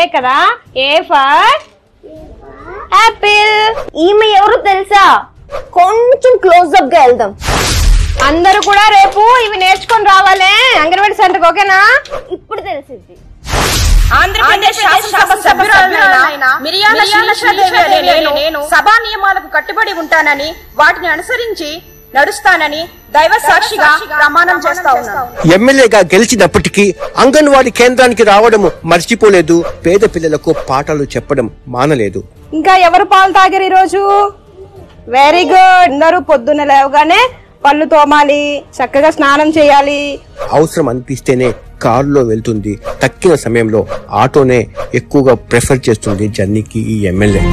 కదా A for Apple. ఈమె ఎవరు తెలుసా? కొంచెం క్లోజ్అప్ గా వెళ్దాం. అందరూ కూడా రేపు ఇవి నేర్చుకొని రావాలే అంగన్వాడీ సెంటర్. ఓకేనా? ఇప్పుడు తెలిసింది. ఆంధ్రప్రదేశ్ శాసనసభ సభ్యురాలైన మిరియాల శ్రీలక్ష్మీదేవి నేను సభా నియమాలకు కట్టుబడి ఉంటానని, వాటిని అనుసరించి నడుస్తానని దైవ సాక్షిగా ప్రమాణం చేస్తా ఉన్నాను. ఎమ్మెల్యేగా గెలిచినప్పటికీ అంగన్వాడీ కేంద్రానికి రావడం మర్చిపోలేదు. పేద పిల్లలకు పాఠాలు చెప్పడం మానలేదు. ఇంకా ఎవరు పాలు తాగారు ఈరోజు? Very good. అందరూ పొద్దున్న లేవగానే పళ్ళు తోమాలి, చక్కగా స్నానం చేయాలి. అవసరం అనిపిస్తేనే కారులో వెళ్తుంది. తక్కిన సమయంలో ఆటోనే ఎక్కువగా ప్రిఫర్ చేస్తుంది జర్నీకి ఈ ఎమ్మెల్యే.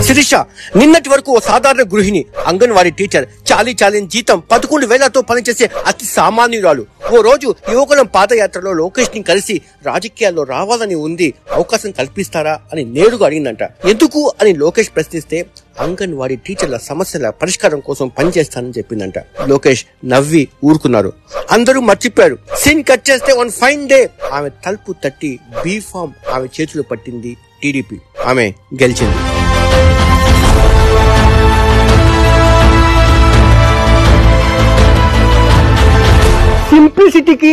శిరీష నిన్నటి వరకు ఓ సాధారణ గృహిణి, అంగన్వాడీ టీచర్. చాలీ జీతం 11,000తో పనిచేసే అతి సామాన్యురాలు. ఓ రోజు యువకులం పాదయాత్రలో లోకేష్ ని కలిసి రాజకీయాల్లో రావాలని ఉంది, అవకాశం కల్పిస్తారా అని నేరుగా అడిగిందంట. ఎందుకు అని లోకేష్ ప్రశ్నిస్తే అంగన్వాడీ టీచర్ల సమస్యల పరిష్కారం కోసం పనిచేస్తానని చెప్పిందంట. లోకేష్ నవ్వి ఊరుకున్నారు. అందరూ మర్చిపోయారు. సీన్ కట్ చేస్తే వన్ ఫైన్ డే ఆమె తలుపు తట్టి బీ ఫామ్ ఆమె చేతులు పట్టింది టీడీపీ. ఆమె గెలిచింది. సింప్లిసిటీకి